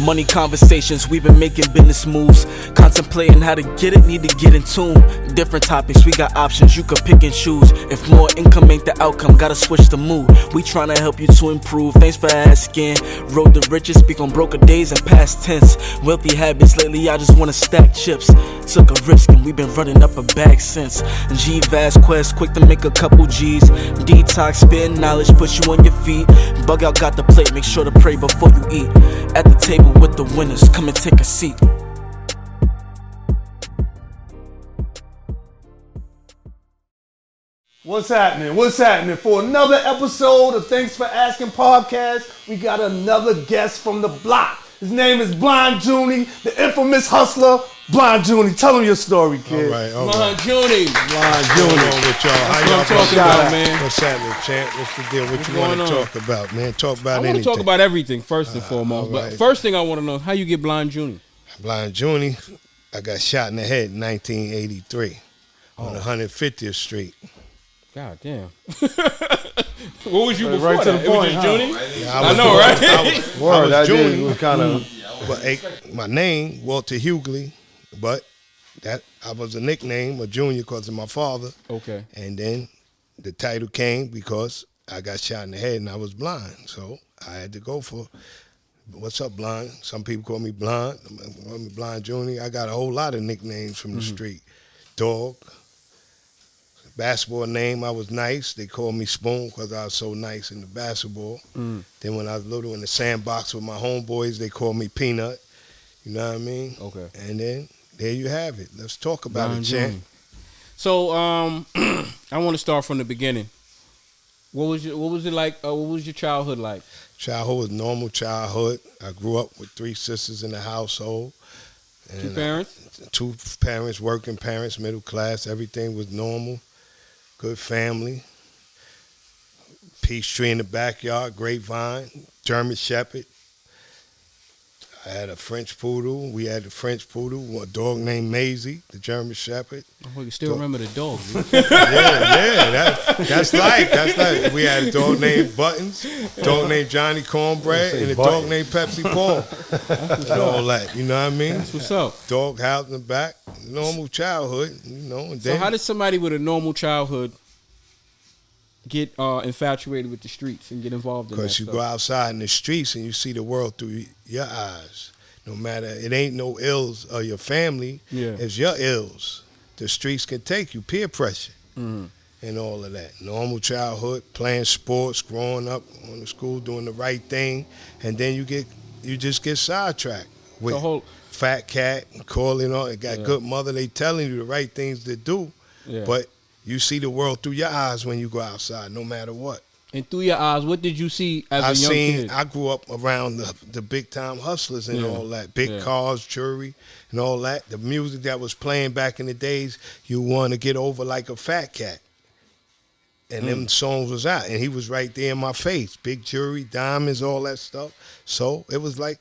Money conversations, we've been making business moves. Contemplating how to get it, need to get in tune. Different topics, we got options, you can pick and choose. If more income ain't the outcome, gotta switch the mood. We tryna help you to improve, thanks for asking. Road to riches, speak on broker days and past tense. Wealthy habits, lately I just wanna stack chips. Took a risk and we been running up a bag since. G-Vast quest, quick to make a couple G's. Detox, spin knowledge, put you on your feet. Bug out, got the plate, make sure to pray before you eat. At the table with the winners, come and take a seat. What's happening? What's happening? For another episode of Thanks for Asking podcast, we got another guest from the block. His name is Blind Junie, the infamous hustler. Blind Junie, tell him your story, kid. All right. Blind Junie. Blind Junie. What's with y'all? How y'all talking about, man? What's happening, champ? What's the deal? What you want to talk about, man? Talk about anything. I want to talk about everything first and foremost. Right. But first thing I want to know is how you get Blind Junie. Blind Junie, I got shot in the head in 1983 on 150th Street. God damn. What was you before right to that? the point, it was just Junie? Yeah, I know, right? I was Junie. Was kind of. But my name, Walter Hughley, but that I was a nickname, a junior, because of my father. Okay. And then the title came because I got shot in the head and I was blind. So I had to go for, what's up, blind? Some people call me Blind. Call me Blind Junie. I got a whole lot of nicknames from the street. Dog. Basketball name, I was nice. They called me Spoon because I was so nice in the basketball. Then when I was little in the sandbox with my homeboys, they called me Peanut. You know what I mean? Okay. And then there you have it. Let's talk about Blind it, champ. Junie. So I want to start from the beginning. What was it like? What was your childhood like? Childhood was normal childhood. I grew up with 3 sisters in the household. And 2 parents? 2 parents, working parents, middle class. Everything was normal. Good family. Peach tree in the backyard, grapevine, German Shepherd. I had a French poodle. We had a French poodle, a dog named Maisie, the German Shepherd. Oh, you still remember the dog? Yeah. That's like. We had a dog named Buttons, dog named Johnny Cornbread, and a dog named Pepsi Paul. And all that, you know what I mean? That's what's up. Dog house in the back, normal childhood, you know. And then, So how did somebody with a normal childhood get infatuated with the streets and get involved in that because you stuff? go outside in the streets and you see the world through your eyes. No matter, it ain't no ills of your family, it's your ills. The streets can take you, peer pressure and all of that. Normal childhood, playing sports, growing up, going to school, doing the right thing, and then you just get sidetracked with fat cat, calling on, got good mother, they telling you the right things to do, but you see the world through your eyes when you go outside, no matter what. And through your eyes, what did you see as a young kid? I grew up around the big-time hustlers and all that. Big cars, jewelry, and all that. The music that was playing back in the days, you want to get over like a fat cat. And them songs was out. And he was right there in my face. Big jewelry, diamonds, all that stuff. So it was like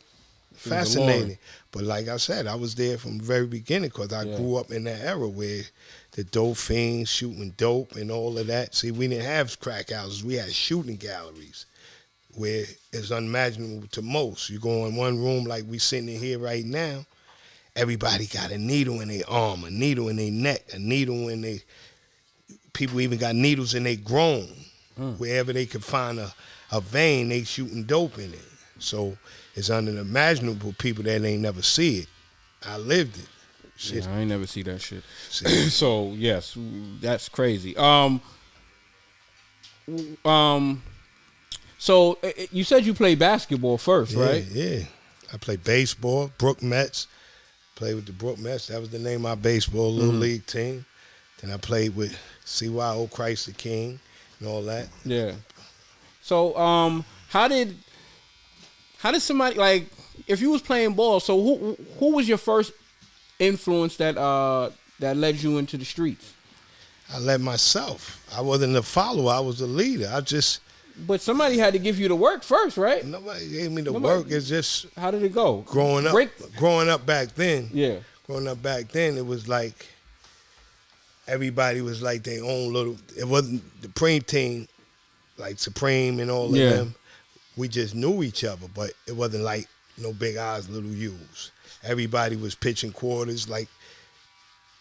fascinating. But like I said, I was there from the very beginning because I grew up in that era where the dope fiends shooting dope and all of that. See, we didn't have crack houses. We had shooting galleries where it's unimaginable to most. You go in one room like we sitting in here right now, everybody got a needle in their arm, a needle in their neck, a needle in their... People even got needles in their groin. Wherever they could find a vein, they shooting dope in it. So it's unimaginable people that ain't never see it. I lived it. Shit. Yeah, I ain't never see that shit. So yes, that's crazy. So you said you played basketball first, right? Yeah. I played baseball, Brook Mets. Played with the Brook Mets. That was the name of my baseball little league team. Then I played with CYO Christ the King and all that. Yeah. So how did somebody, like, if you was playing ball, so who was your first influence that led you into the streets? I led myself. I wasn't a follower. I was a leader. But somebody had to give you the work first, right? Nobody gave me the work. It's just... How did it go? Growing up back then. Yeah. Growing up back then, it was like everybody was like their own little... It wasn't the Supreme team, like Supreme and all of them. We just knew each other, but it wasn't like no big I's, little U's. Everybody was pitching quarters like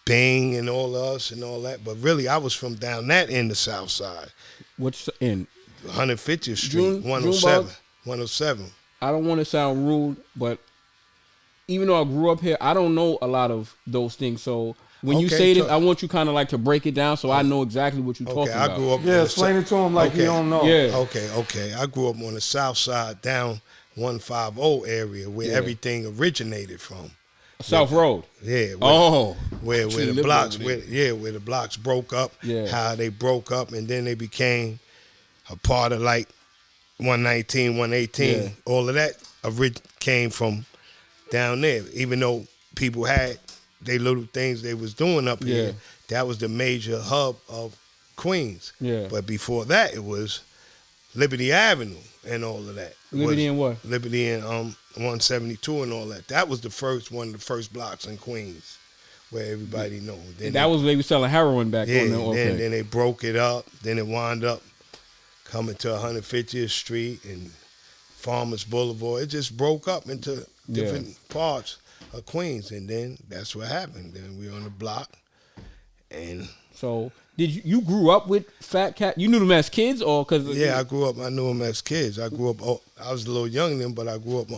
Bing and all of us and all that. But really, I was from down that end of South Side. What's in 150th Street, June, 107. Junebug? 107. I don't want to sound rude, but even though I grew up here, I don't know a lot of those things. So when you say this, I want you kind of like to break it down so I know exactly what you're talking about. I grew up. Yeah, explain it to him like you don't know. Yeah. Okay. I grew up on the South Side, down 150 area where everything originated from. South Road. Yeah. Where the blocks broke up. Yeah. How they broke up, and then they became a part of like 119, 118. Yeah. All of that came from down there. Even though people had they little things they was doing up here, that was the major hub of Queens. Yeah. But before that, it was Liberty Avenue and all of that. Liberty and what? Liberty and 172 and all that. That was one of the first blocks in Queens where everybody knows. That was where they were selling heroin back on there. Then they broke it up. Then it wound up coming to 150th Street and Farmers Boulevard. It just broke up into different parts of Queens, and then that's what happened. Then we on the block, and so did you grew up with Fat Cat? You knew them as kids, or because I grew up. I knew them as kids. I grew up. I was a little younger than them, but I grew up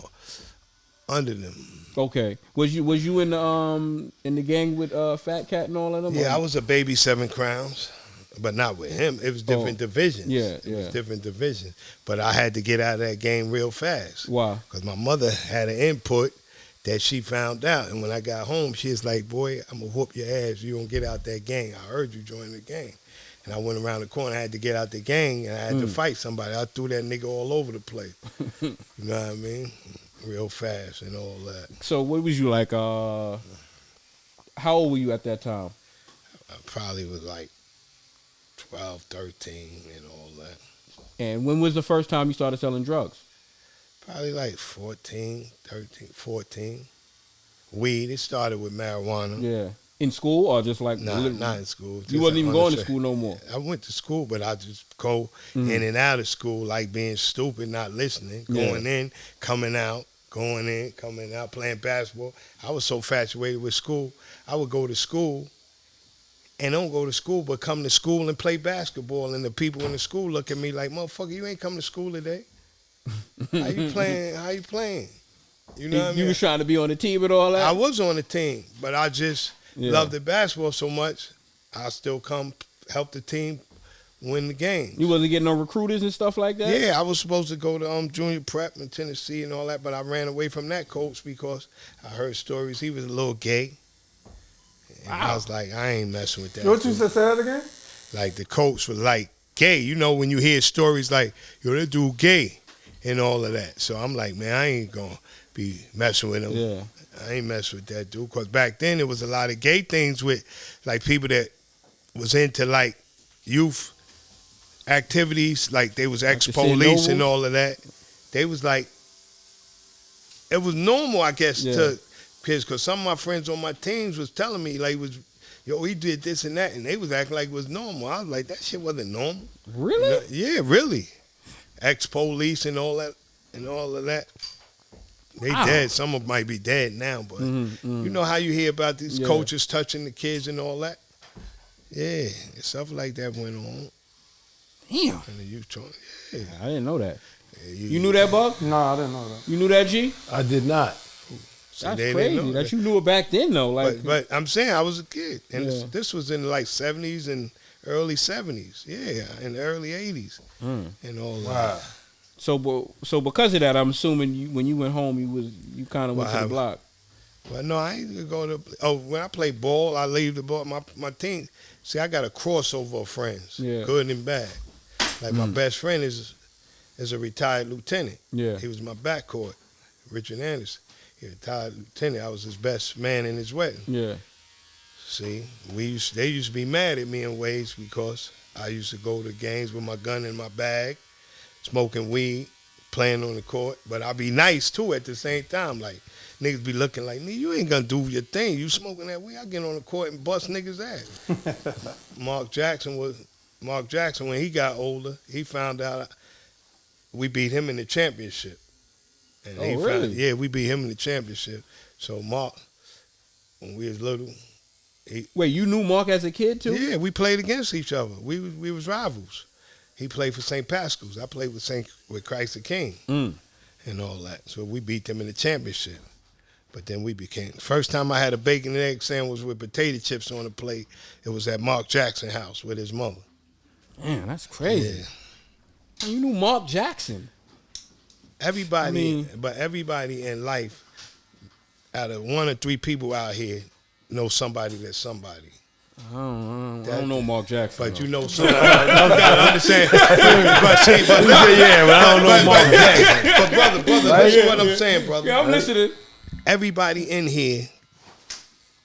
under them. Okay, was you in the gang with Fat Cat and all of them? Yeah, I was a baby 7 Crowns. But not with him. It was different divisions. It was different divisions. But I had to get out of that game real fast. Why? Because my mother had an input that she found out. And when I got home, she was like, boy, I'm going to whoop your ass. You don't get out that gang. I heard you join the gang. And I went around the corner. I had to get out the gang, and I had to fight somebody. I threw that nigga all over the place. You know what I mean? Real fast and all that. So what was you like? How old were you at that time? I probably was like 12, 13, and all that. And when was the first time you started selling drugs? Probably like 14, 13, 14. Weed, it started with marijuana. Yeah. In school or just like... Nah, not in school. You wasn't even going to school no more? I went to school, but I just go in and out of school like being stupid, not listening, going in, coming out, going in, coming out, playing basketball. I was so infatuated with school. I would go to school and don't go to school, but come to school and play basketball. And the people in the school look at me like, motherfucker, you ain't come to school today. How you playing? You know what I mean? You was trying to be on the team and all that? I was on the team, but I just loved the basketball so much, I still come help the team win the game. You wasn't getting no recruiters and stuff like that? Yeah, I was supposed to go to junior prep in Tennessee and all that, but I ran away from that coach because I heard stories he was a little gay. And I was like, I ain't messing with that. What you said that again? Like the coach was like gay. You know when you hear stories like, yo, that dude gay and all of that. So I'm like, man, I ain't gonna be messing with him. Yeah. I ain't messing with that dude. Because back then there was a lot of gay things with like people that was into like youth activities, like they was ex-police and all of that. They was like, it was normal, I guess, to kids, because some of my friends on my teams was telling me, like, he did this and that, and they was acting like it was normal. I was like, that shit wasn't normal. Really? Yeah, really. Ex-police and all that, and all of that. They dead. Some of them might be dead now, but you know how you hear about these coaches touching the kids and all that? Yeah, stuff like that went on. Damn. I didn't know that. You knew that, Buck? No, I didn't know that. You knew that, G? I did not. That's crazy that you knew it back then, though. Like, but I'm saying I was a kid, and this was in like 70s and early 70s. Yeah, in the early 80s and all that. So because of that, I'm assuming when you went home, you kind of went to the block. Well, no, I ain't go to. Oh, when I play ball, I leave the ball. My team. See, I got a crossover of friends, good and bad. Like my best friend is a retired lieutenant. Yeah, he was my backcourt, Richard Anderson. He retired lieutenant. I was his best man in his wedding. Yeah. See, they used to be mad at me in ways because I used to go to games with my gun in my bag, smoking weed, playing on the court. But I'd be nice too at the same time. Like niggas be looking like, nigga, you ain't gonna do your thing. You smoking that weed, I get on the court and bust niggas' ass. Mark Jackson, when he got older, he found out we beat him in the championship. And really? We beat him in the championship. So Mark, when we was little, Wait, you knew Mark as a kid too? Yeah, we played against each other. We was rivals. He played for St. Pascal's. I played with Christ the King and all that. So we beat them in the championship. But then we became. First time I had a bacon and egg sandwich with potato chips on the plate, it was at Mark Jackson's house with his mother. Man, that's crazy. Yeah. You knew Mark Jackson. Everybody in life, out of 1 or 3 people out here, know somebody that's somebody. I don't know Mark Jackson. But you know somebody. I gotta understand. But I don't know Mark Jackson. But brother, listen what I'm saying, brother. Yeah, I'm listening. Everybody in here,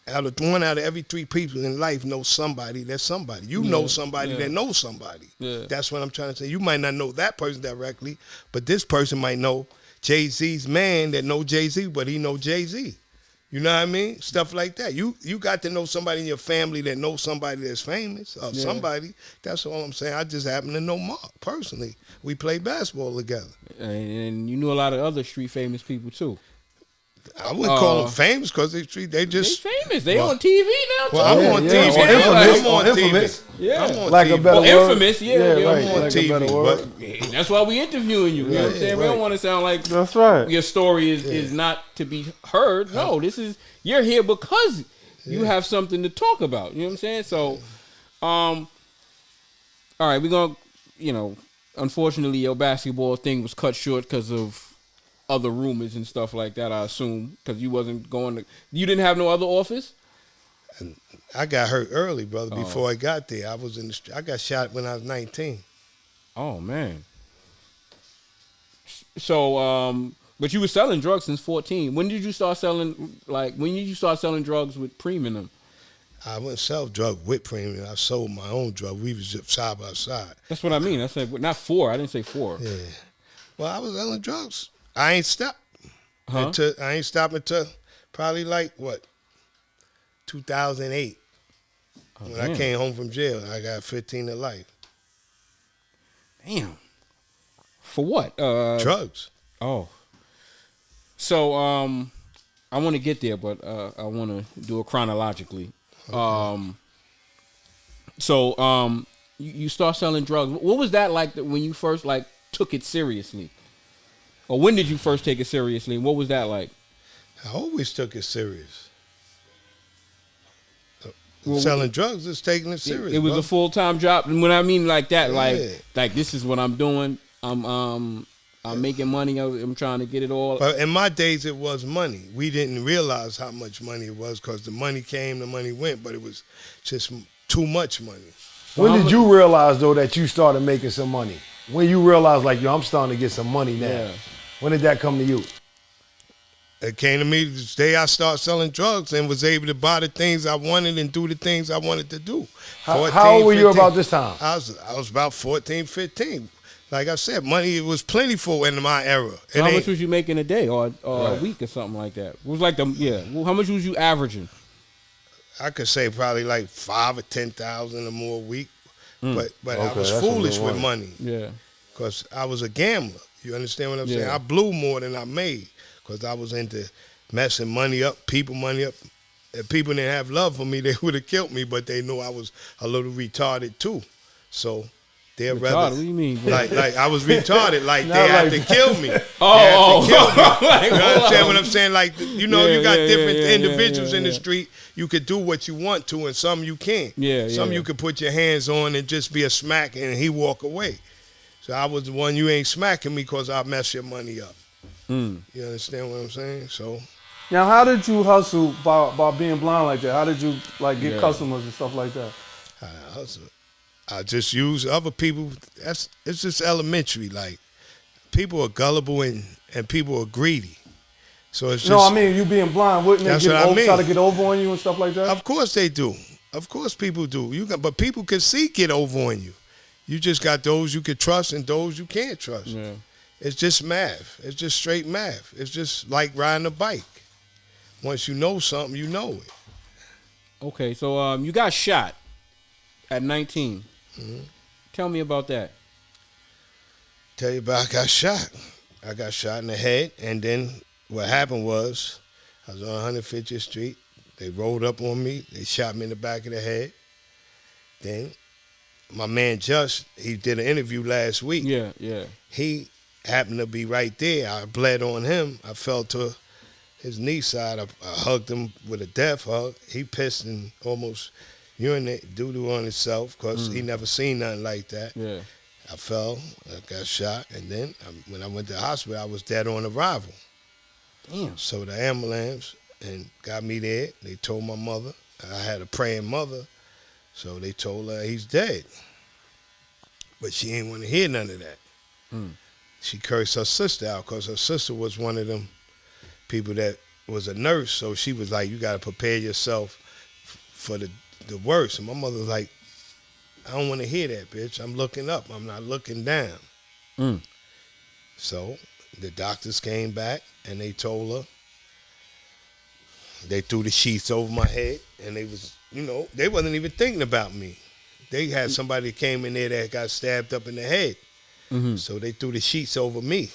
out of every 3 people in life knows somebody that's somebody. You know somebody that knows somebody. Yeah. That's what I'm trying to say. You might not know that person directly, but this person might know Jay-Z's man that know Jay-Z, but he know Jay-Z. You know what I mean? Stuff like that. You got to know somebody in your family that knows somebody that's famous or somebody. That's all I'm saying. I just happen to know Mark personally. We played basketball together. And you knew a lot of other street famous people too. I wouldn't call them famous because they just famous. They on TV now too. Well, I'm on TV. I'm on infamous. Yeah, I'm on like TV. a better word. Infamous. Yeah, right. I'm on like TV. But that's why we interviewing you. You know what I'm saying? We don't want to sound like that's right. Your story is not to be heard. No, you're here because you have something to talk about. You know what I'm saying? So, all right, we're gonna, unfortunately, your basketball thing was cut short because of other rumors and stuff like that, I assume, because you wasn't going to. You didn't have no other office. And I got hurt early, brother. Before I got there, I got shot when I was 19. Oh man. So, but you were selling drugs since 14. When did you start selling? When did you start selling drugs with Preem in them? I wouldn't sell drugs with Preem. I sold my own drug. We was just side by side. That's what I mean. I said not 4. I didn't say 4. Yeah. Well, I was selling drugs. I ain't stopped. Huh? I ain't stopped until probably 2008. When I came home from jail, I got 15 to life. Damn. For what? Drugs. Oh. So I want to get there, but I want to do it chronologically. Okay. So you start selling drugs. What was that like when you first took it seriously? Or when did you first take it seriously? And what was that like? I always took it serious. Selling drugs is taking it serious. It was a full-time job. And when I mean like that, like this is what I'm doing. I'm making money. I'm trying to get it all. But in my days, it was money. We didn't realize how much money it was because the money came, the money went, but it was just too much money. When did you realize, though, that you started making some money? When you realized, I'm starting to get some money now. Yeah. When did that come to you? It came to me the day I started selling drugs and was able to buy the things I wanted and do the things I wanted to do. How old were you about this time? I was about 14, 15. Like I said, money was plentiful in my era. So how much was you making a day or a week or something like that? It was Well, how much was you averaging? I could say probably $5,000 or $10,000 or more a week. But I was foolish with money. Yeah. Because I was a gambler. You understand what I'm saying? I blew more than I made because I was into messing money up, people money up. If people didn't have love for me, they would have killed me, but they knew I was a little retarded too. So they'd rather. What do you mean? Like I was retarded. They had to kill me. Oh. You understand what I'm saying? You got different individuals in the street. You could do what you want to, and some you can't. Some you could put your hands on and just be a smack, and he walk away. So I was the one, you ain't smacking me because I mess your money up. You understand what I'm saying? So now, how did you hustle by being blind like that? How did you get customers and stuff like that? I hustle. I just use other people. It's just elementary. People are gullible and people are greedy. So it's just. No, I mean you being blind, wouldn't they try to get over on you and stuff like that? Of course they do. Of course people do. But people can get over on you. You just got those you can trust and those you can't trust. Yeah. It's just math. It's just straight math. It's just like riding a bike. Once you know something, you know it. Okay, so you got shot at 19. Mm-hmm. Tell me about that. Tell you about I got shot. I got shot in the head, and then what happened was I was on 150th Street. They rolled up on me. They shot me in the back of the head. Then my man Just, he did an interview last week. Yeah, yeah. He happened to be right there. I bled on him. I fell to his knee side. I hugged him with a death hug. He pissed and almost urinated doo-doo on himself because he never seen nothing like that. Yeah. I fell, I got shot, and then when I went to the hospital, I was dead on arrival. Damn. So the ambulance and got me there. They told my mother. I had a praying mother, so they told her he's dead. But she ain't want to hear none of that. She cursed her sister out because her sister was one of them people that was a nurse, so she was like, you got to prepare yourself for the worst. And my mother was like, I don't want to hear that, bitch. I'm looking up. I'm not looking down. So the doctors came back and they told her, they threw the sheets over my head, and they was, they wasn't even thinking about me. They had somebody that came in there that got stabbed up in the head. So they threw the sheets over me.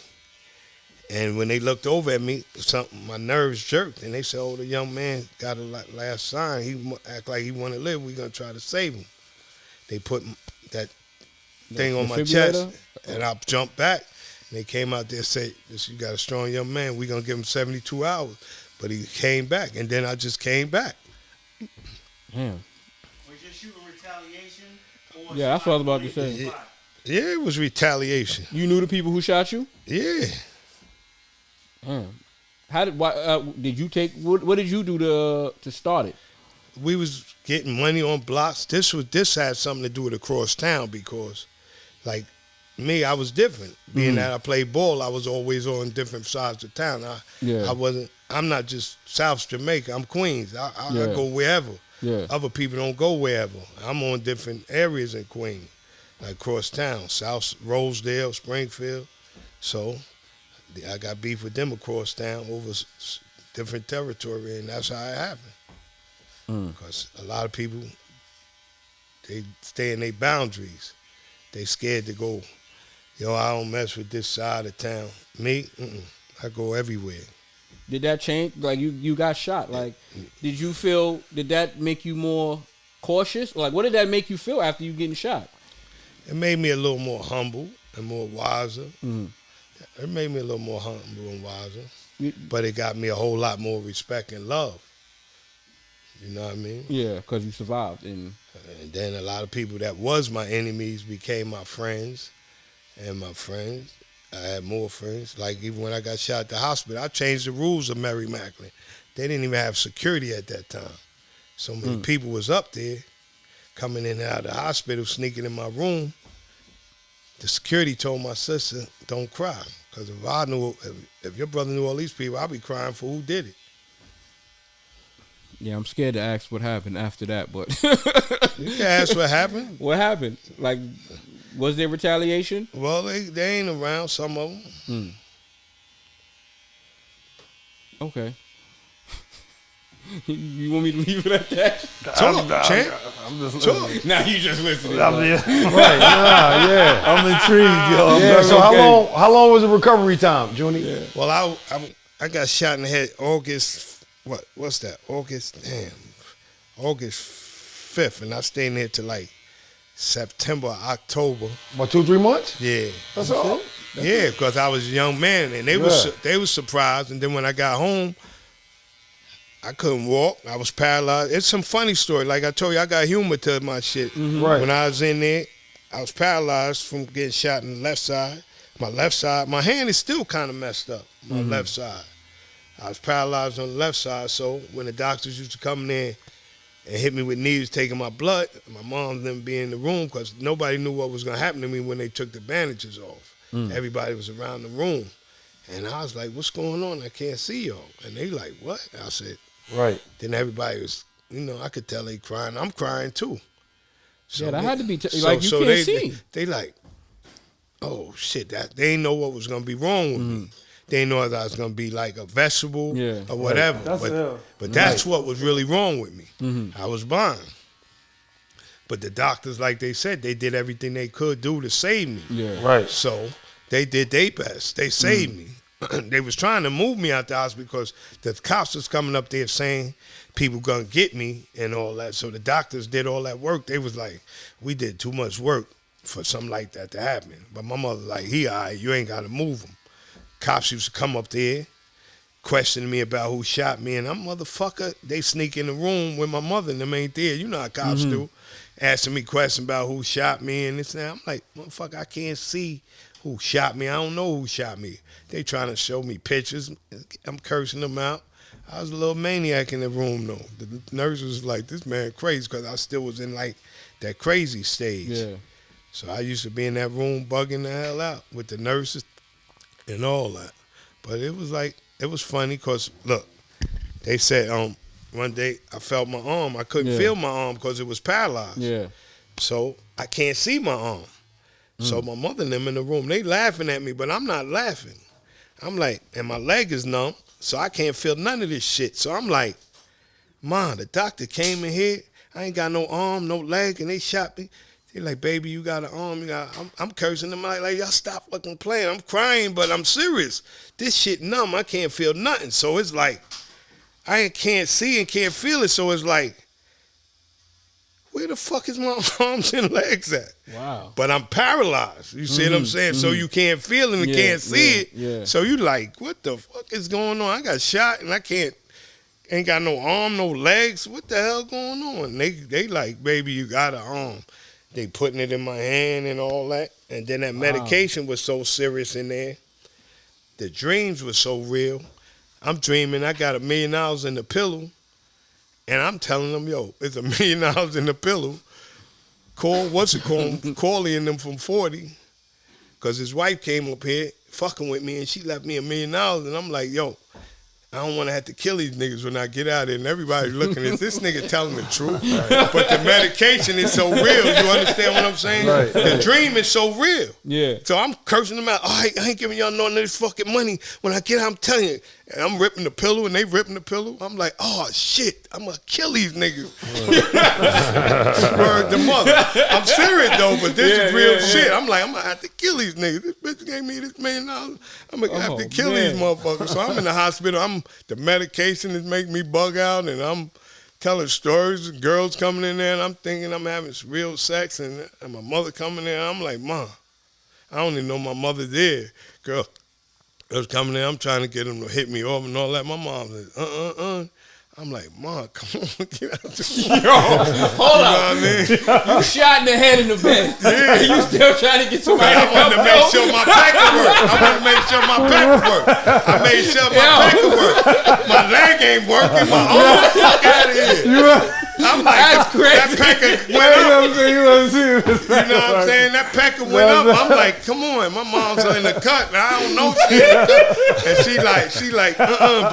And when they looked over at me, my nerves jerked, and they said, oh, the young man got a last sign. He act like he want to live. We're going to try to save him. They put that thing on my chest, and I jumped back. And they came out there and said, you got a strong young man. We're going to give him 72 hours. But he came back, and then I just came back. Damn. Was your shooting retaliation? Yeah, that's what I was about to say. Yeah, it was retaliation. You knew the people who shot you? Yeah. Damn. Did you take? What did you do to start it? We was getting money on blocks. This had something to do with across town because, like me, I was different. Being that I played ball, I was always on different sides of town. I'm not just South Jamaica. I'm Queens. I go wherever. Yeah. Other people don't go wherever. I'm on different areas in Queens, like across town, South Rosedale, Springfield. So I got beef with them across town over different territory, and that's how it happened. Because a lot of people, they stay in their boundaries. They scared to go, I don't mess with this side of town. Me, I go everywhere. Did that change? Like you got shot. Like, did that make you more cautious? Like, what did that make you feel after you getting shot? It made me a little more humble and more wiser. It made me a little more humble and wiser. But it got me a whole lot more respect and love. You know what I mean? Yeah, because you survived. And then a lot of people that was my enemies became my friends. And my friends, I had more friends. Like even when I got shot at the hospital, I changed the rules of Mary Macklin. They didn't even have security at that time. So many people was up there coming in and out of the hospital, sneaking in my room. The security told my sister, don't cry. Because if your brother knew all these people, I'd be crying for who did it. yeah, I'm scared to ask what happened after that, but You can ask what happened. what happened? Like, was there retaliation? Well, they ain't around, some of them. Okay. You want me to leave it at that? Talk, champ. I'm just Talk. Now you just listening. right. Yeah. I'm intrigued, yo. Yeah, So okay. how long was the recovery time, Junie? Yeah. Well, I got shot in the head August, what's that? August 5th, and I stayed in there till like September, October. About 2-3 months? Yeah. That's all. Yeah, because I was a young man, and they was surprised. And then when I got home, I couldn't walk. I was paralyzed. It's some funny story. Like I told you, I got humor to my shit. Right. When I was in there, I was paralyzed from getting shot in the left side. My left side, my hand is still kind of messed up, my left side. I was paralyzed on the left side, so when the doctors used to come in there and hit me with needles taking my blood, my mom didn't be in the room because nobody knew what was going to happen to me when they took the bandages off. Everybody was around the room. And I was like, what's going on? I can't see y'all. And they like, what? I said, right. Then everybody was, I could tell they crying. I'm crying too. So Yeah, that had to be so you can't see. They like, oh shit, that they didn't know what was gonna be wrong with me. They didn't know that I was gonna be like a vegetable or whatever. Right. But that's what was really wrong with me. I was blind. But the doctors, like they said, they did everything they could do to save me. Yeah. Right. So they did their best. They saved me. they was trying to move me out the house because the cops was coming up there saying people gonna get me and all that. So the doctors did all that work. They was like, we did too much work for something like that to happen. But my mother like, he all right, you ain't gotta move him. Cops used to come up there, questioning me about who shot me, and I'm motherfucker, they sneak in the room with my mother and them ain't there. You know how cops do. Asking me questions about who shot me and this and that. I'm like, motherfucker, I can't see who shot me. I don't know who shot me. They trying to show me pictures. I'm cursing them out. I was a little maniac in the room, though. The nurse was like, this man crazy, because I still was in, like, that crazy stage. Yeah. So I used to be in that room bugging the hell out with the nurses and all that. But it was like, it was funny because, look, they said one day I felt my arm. I couldn't feel my arm because it was paralyzed. Yeah. So I can't see my arm. So my mother and them in the room, they laughing at me, but I'm not laughing. I'm like, and my leg is numb, so I can't feel none of this shit. So I'm like, Mom, the doctor came in here. I ain't got no arm, no leg, and they shot me. They like, baby, you got an arm. I'm cursing them like, y'all stop fucking playing. I'm crying, but I'm serious. This shit numb. I can't feel nothing. So it's like, I can't see and can't feel it. So it's like, where the fuck is my arms and legs at? Wow. But I'm paralyzed. You see what I'm saying? So you can't feel it and can't see it. Yeah. So you like, what the fuck is going on? I got shot and I ain't got no arm, no legs. What the hell going on? They like, baby, you got an arm. They putting it in my hand and all that. And then that medication was so serious in there. The dreams were so real. I'm dreaming I got $1 million in the pillow. And I'm telling them, yo, it's $1 million in the pillow. Corley and them from 40. Because his wife came up here fucking with me and she left me $1 million. And I'm like, yo, I don't want to have to kill these niggas when I get out here. And everybody's looking at this nigga telling the truth. But the medication is so real. You understand what I'm saying? Right. The dream is so real. Yeah. So I'm cursing them out. Oh, I ain't giving y'all none of this fucking money. When I get out, I'm telling you. And I'm ripping the pillow and they ripping the pillow. I'm like, oh, shit. I'm going to kill these niggas. Word the mother. I'm serious, though, but this is real shit. I'm like, I'm going to have to kill these niggas. This bitch gave me this $1 million. I'm going to have to kill these motherfuckers. So I'm in the hospital. The medication is making me bug out, and I'm telling stories. Girls coming in there, and I'm thinking I'm having real sex, and my mother coming in. I'm like, Mom, I don't even know my mother there. Girl was coming in. I'm trying to get them to hit me off and all that. My mom said, I'm like, Mom, come on, get out the Yo, hold up. You shot in the head in the bed. Yeah. You still trying to get somebody I wanted to make sure my packer worked. I made sure my packer worked. My leg ain't working. My arm, fuck out of here. I'm like, that's crazy. That packer went up. You know what I'm saying? That packer went up. I'm like, come on. My mom's in the cut. I don't know shit. And she like,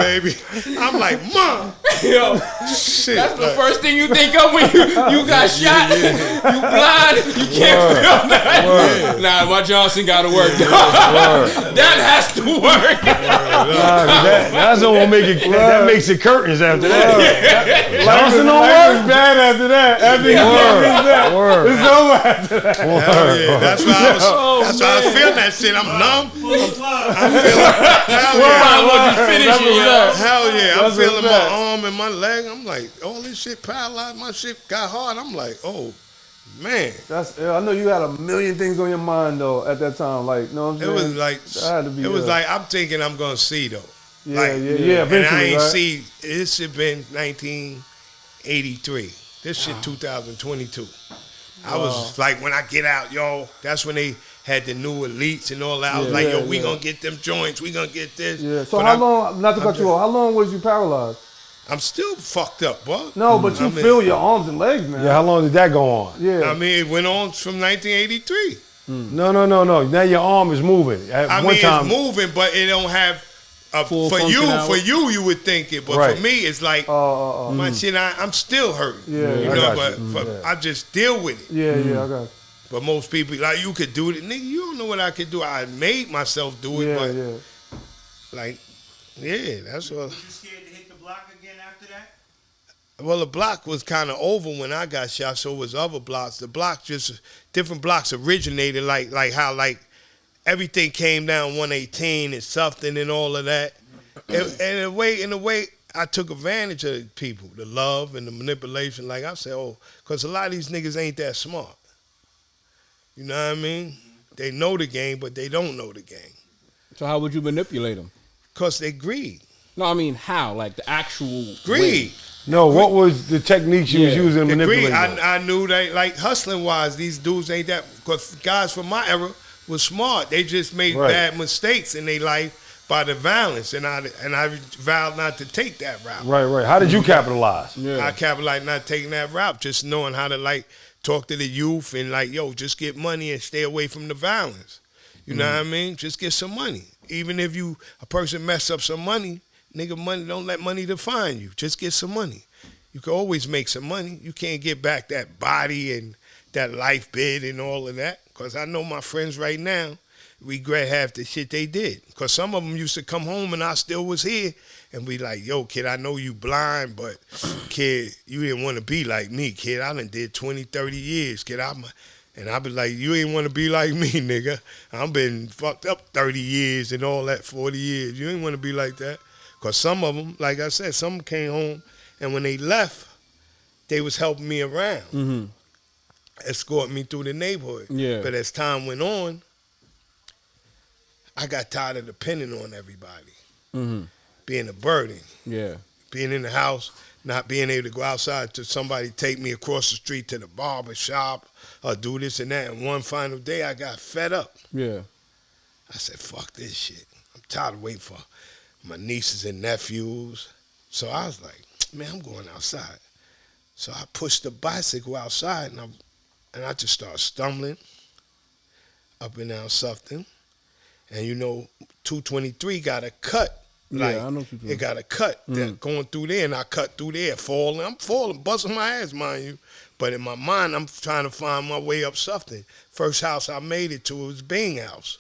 baby. I'm like, Mom. Yo, shit, that's the first thing you think of when you got shot. You blind, you can't feel nothing. Nah, my Johnson got to work. That has to work. That's what will make it. That makes it curtains after that. Johnson don't work bad after that. After you get that, it's over after that. Hell yeah, that's why I was feeling that shit. I'm numb. I'm feeling. Hell yeah, I'm feeling my arm and my leg. I'm like, all this shit paralyzed. My shit got hard. I'm like, oh man. I know you had $1 million things on your mind though at that time. Like, know what I'm saying? It was like I'm thinking I'm gonna see though. Yeah, yeah. And I ain't see. This had been 1983. This shit 2022. I was like, when I get out, yo, that's when they had the new elites and all that. I was like, yo, we gonna get them joints. We gonna get this. Yeah. So how long? Not to cut you off. How long was you paralyzed? I'm still fucked up, bro. No, but you feel your arms and legs, man. Yeah, how long did that go on? Yeah. I mean, it went on from 1983. No. Now your arm is moving. It's moving, but it don't have for you would think it, but for me, it's like my shit. I'm still hurting. Yeah, you know, I just deal with it. Yeah, I got it. But most people like, you could do it, nigga. You don't know what I could do. I made myself do it, like, that's what. You scared to hit the block again after that? Well, the block was kind of over when I got shot, so it was other blocks. The block different blocks originated like how everything came down 118 and something and all of that. And in a way, I took advantage of people, the love and the manipulation. Like I said, because a lot of these niggas ain't that smart. You know what I mean? They know the game, but they don't know the game. So how would you manipulate them? Because they greed. No, I mean how? Like the actual greed. way. No, what was the techniques you was using to manipulate them? I knew that, like, hustling-wise, these dudes ain't that, because guys from my era was smart. They just made bad mistakes in their life by the violence, and I vowed not to take that route. Right. How did you capitalize? Yeah. I capitalized not taking that route, just knowing how to, like, talk to the youth and, like, yo, just get money and stay away from the violence. You know what I mean? Just get some money. Even if a person mess up some money, nigga, money, don't let money define you. Just get some money. You can always make some money. You can't get back that body and that life bid and all of that. Because I know my friends right now regret half the shit they did. Because some of them used to come home and I still was here and be like, yo, kid, I know you blind, but, kid, you didn't want to be like me, kid. I done did 20, 30 years, kid. And I be like, you ain't want to be like me, nigga. I've been fucked up 30 years and all that, 40 years. You ain't want to be like that. Because some of them, like I said, some came home, and when they left, they was helping me around, escort me through the neighborhood. Yeah. But as time went on, I got tired of depending on everybody, being a burden. Yeah. Being in the house, not being able to go outside to somebody take me across the street to the barber shop or do this and that. And one final day, I got fed up. Yeah. I said, fuck this shit. I'm tired of waiting for my nieces and nephews. So I was like, man, I'm going outside. So I pushed the bicycle outside, and I just started stumbling up and down something. And, 223 got a cut. Like, I know it got a cut going through there, and I cut through there, falling. I'm falling, busting my ass, mind you. But in my mind, I'm trying to find my way up something. First house I made it to was Bing house.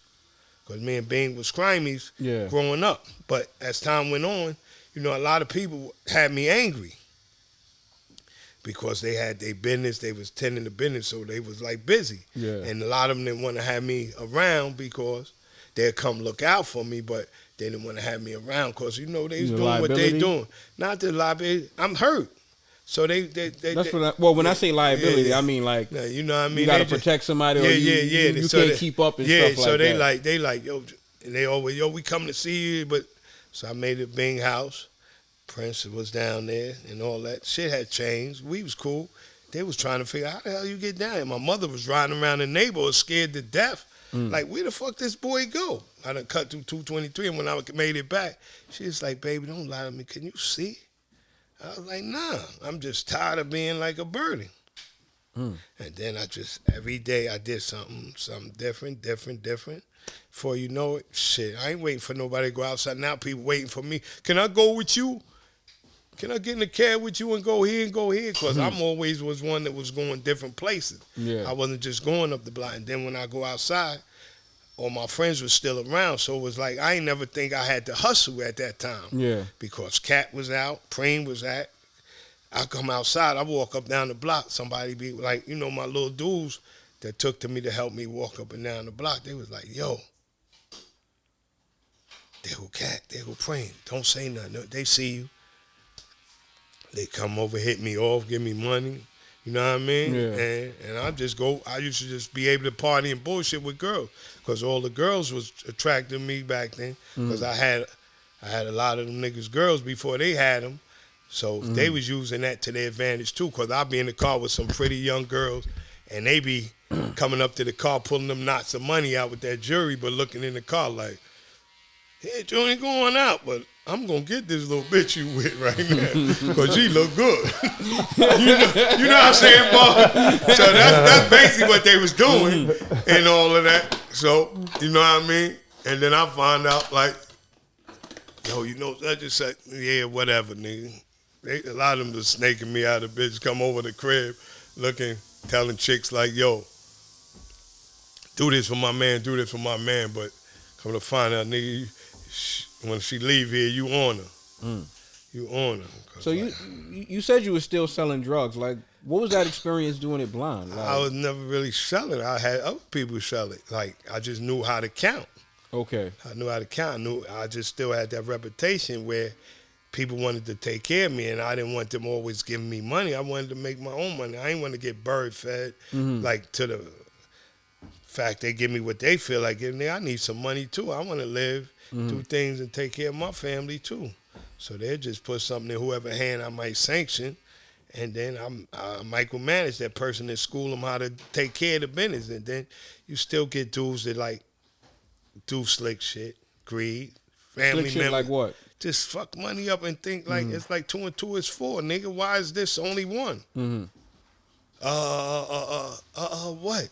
Because me and Bing was crimies growing up. But as time went on, a lot of people had me angry. Because they had their business, they was tending to business, so they was like busy. Yeah. And a lot of them didn't want to have me around because they'd come look out for me, but they didn't want to have me around because, they was doing what they doing. Not the liability. I'm hurt. So they That's when I say liability, I mean like you know what I mean. You gotta protect somebody, or you so can't keep up and stuff like that. So they like yo, and they always we come to see you, but so I made it Bing house. Prince was down there and all that shit had changed. We was cool. They was trying to figure out how the hell you get down here. My mother was riding around the neighborhood scared to death. Like, where the fuck this boy go? I done cut through 223, and when I made it back, she was like, baby, don't lie to me. Can you see? I was like, nah, I'm just tired of being like a burden. And then every day I did something different. Before you know it, shit, I ain't waiting for nobody to go outside. Now people waiting for me. Can I go with you? Can I get in the cab with you and go here and go here? Because I'm always was one that was going different places. Yeah. I wasn't just going up the block. And then when I go outside, all my friends were still around. So it was like I ain't never think I had to hustle at that time. Yeah. Because Cat was out, Preem was out. I come outside, I walk up down the block. Somebody be like, my little dudes that took to me to help me walk up and down the block, they was like, yo, there go Cat, there go Preem. Don't say nothing. They see you. They come over, hit me off, give me money. You know what I mean? Yeah. And I just go. I used to just be able to party and bullshit with girls because all the girls was attracting me back then because I had a lot of them niggas girls before they had them. So they was using that to their advantage too because I be in the car with some pretty young girls and they be coming up to the car pulling them knots of money out with that jewelry but looking in the car like, hey, Junie going out, but I'm going to get this little bitch you with right now because she look good. you know what I'm saying, boy? So that's basically what they was doing and all of that. So, you know what I mean? And then I find out like, yo, I just said, yeah, whatever, nigga. A lot of them was snaking me out of bitch, come over the crib looking, telling chicks like, yo, do this for my man, but come to find out, nigga, when she leave here, you on her. You on them. So you said you were still selling drugs. Like, what was that experience doing it blind? Like, I was never really selling. I had other people sell it. Like, I just knew how to count. okay. I knew how to count. I just still had that reputation where people wanted to take care of me, and I didn't want them always giving me money. I wanted to make my own money. I didn't want to get bird fed, like to the fact they give me what they feel like giving me. I need some money too. I want to live, do things, and take care of my family too. So they just put something in whoever hand I might sanction, and then I micromanage that person and school them how to take care of the business. And then you still get dudes that like do slick shit, greed, family Slick shit members. like what? Just fuck money up and think like it's like 2 and 2 is 4, nigga. Why is this only 1? What?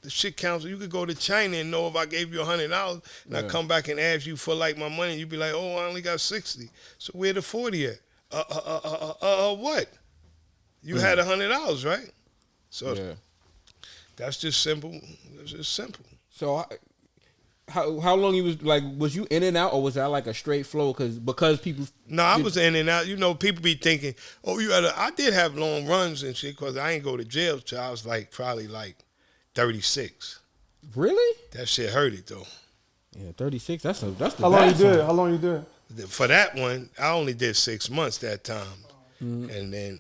The shit counts. You could go to China and know if I gave you $100 and I come back and ask you for like my money, you'd be like, oh, I only got 60. So where the 40 at? What? You had $100, right? So that's just simple. That's just simple. So how long you was like? Was you in and out, or was that like a straight flow? Because people. No, I was in and out. You know, people be thinking, oh, I did have long runs and shit because I ain't go to jail till I was like probably like 36. Really? That shit hurt it though. Yeah, 36. That's the. How long you did? How long you did? For that one, I only did 6 months that time, and then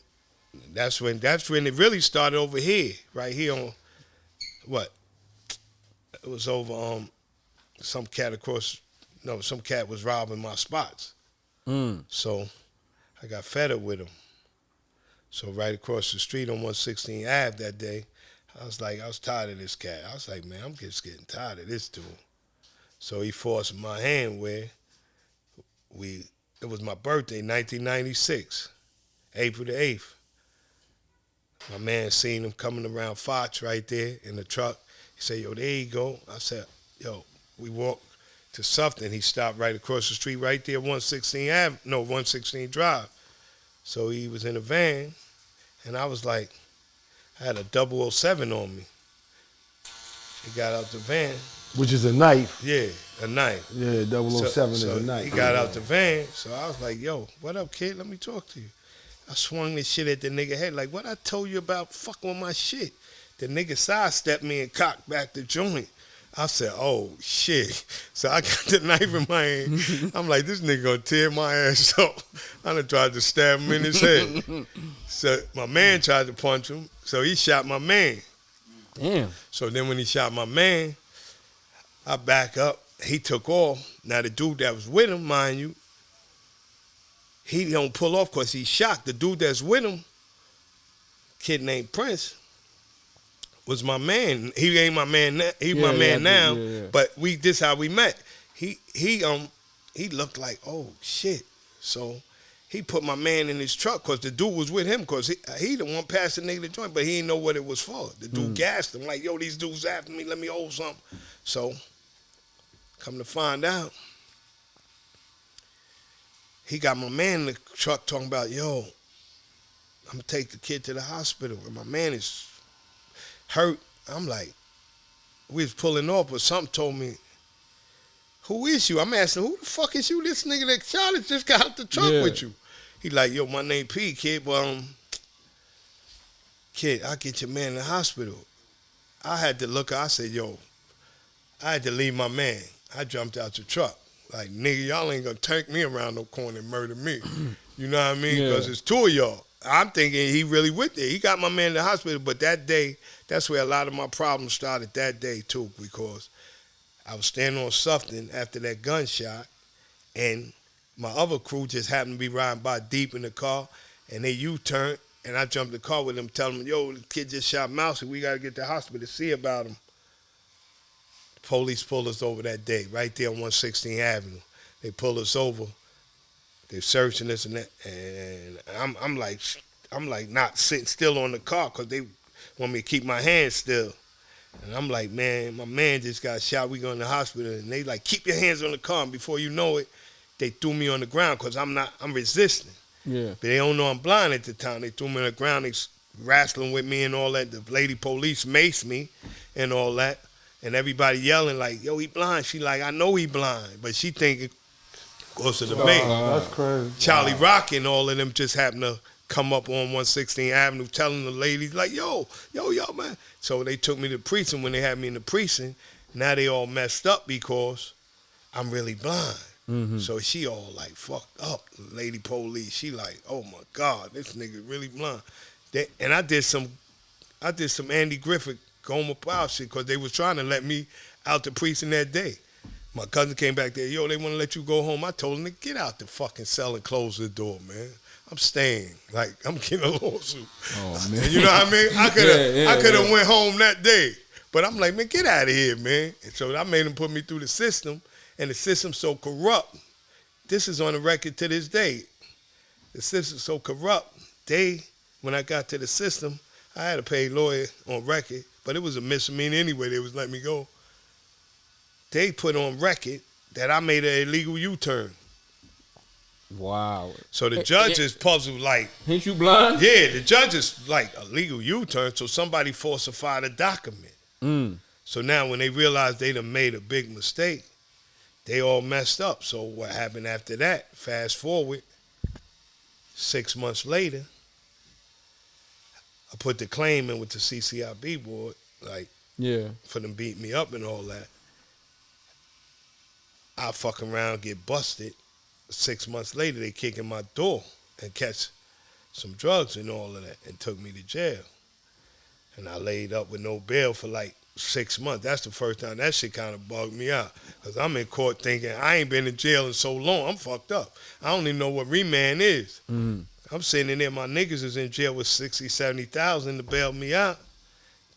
that's when it really started over here, right here on what? It was over some cat was robbing my spots, so I got fed up with him. So right across the street on 116 Ave that day, I was tired of this cat. I was like, man, I'm just getting tired of this dude. So he forced my hand where it was my birthday, 1996, April the 8th. My man seen him coming around Fox right there in the truck. He said, yo, there you go. I said, yo, we walked to something. He stopped right across the street right there, 116 Drive. So he was in a van, and I was like, I had a 007 on me. He got out the van. Which is a knife. Yeah, a knife. Yeah, 007 is a knife. He got out the van, so I was like, yo, what up, kid? Let me talk to you. I swung this shit at the nigga head, like, what I told you about fucking with my shit? The nigga sidestepped me and cocked back the joint. I said, oh, shit. So I got the knife in my hand. I'm like, this nigga gonna tear my ass up. I done tried to stab him in his head. So my man tried to punch him, so he shot my man. Damn. So then when he shot my man, I back up. He took off. Now the dude that was with him, mind you, he don't pull off because he's shocked. The dude that's with him, kid named Prince, was my man. He ain't my man now. He my man now. But this how we met. He looked like, oh shit. So he put my man in his truck because the dude was with him because he the one passed the nigga the joint, but he didn't know what it was for. The dude gassed him like, yo, these dudes after me. Let me hold something. So come to find out, he got my man in the truck talking about, yo, I'm going to take the kid to the hospital. And my man is hurt. I'm like, we was pulling off, but something told me, who is you? I'm asking, who the fuck is you? This nigga that Charlie just got out the truck with you. He like, yo, my name P, kid, but kid, I'll get your man in the hospital. I had to look, I said, yo, I had to leave my man. I jumped out the truck. Like, nigga, y'all ain't gonna take me around no corner and murder me. You know what I mean? Because it's two of y'all. I'm thinking he really with it. He got my man in the hospital, but that day, that's where a lot of my problems started that day too, because I was standing on something after that gunshot, and my other crew just happened to be riding by deep in the car, and they U-turned, and I jumped in the car with them, telling them, yo, the kid just shot Mousy. We got to get to the hospital to see about him. The police pulled us over that day, right there on 116th Avenue. They pulled us over. They're searching us and that, and I'm like not sitting still on the car because they want me to keep my hands still. And I'm like, man, my man just got shot. We going to the hospital. And they like, keep your hands on the car. And before you know it, they threw me on the ground because I'm resisting. Yeah. But they don't know I'm blind at the time. They threw me on the ground. They wrestling with me and all that. The lady police maced me and all that. And everybody yelling like, yo, he blind. She like, I know he blind. But she thinking Because of the mayor. That's crazy. Charlie Rock and all of them just happened to come up on 116th Avenue telling the ladies, like, yo, man. So they took me to the precinct. When they had me in the precinct, now they all messed up because I'm really blind. Mm-hmm. So she all like fucked up, lady police. She like, oh my God, this nigga really blind. And I did some Andy Griffith Goma Power shit because they was trying to let me out the precinct that day. My cousin came back there, yo, they want to let you go home. I told him to get out the fucking cell and close the door, man. I'm staying. Like, I'm getting a lawsuit. Oh, man. You know what I mean? I could have went home that day. But I'm like, man, get out of here, man. And so I made him put me through the system, and the system's so corrupt. This is on the record to this day. The system's so corrupt. When I got to the system, I had to pay lawyer on record, but it was a misdemeanor anyway. They was letting me go. They put on record that I made an illegal U-turn. Wow. So the judge is puzzled like... Ain't you blind? Yeah, the judge is like, a legal U-turn, so somebody falsified a document. So now when they realized they done made a big mistake, they all messed up. So what happened after that, fast forward, 6 months later, I put the claim in with the CCIB board, like, for them beating me up and all that. I fuck around, get busted. 6 months later, they kick in my door and catch some drugs and all of that and took me to jail. And I laid up with no bail for like 6 months. That's the first time that shit kind of bugged me out. Because I'm in court thinking, I ain't been in jail in so long. I'm fucked up. I don't even know what remand is. Mm-hmm. I'm sitting in there, my niggas is in jail with 60, 70,000 to bail me out.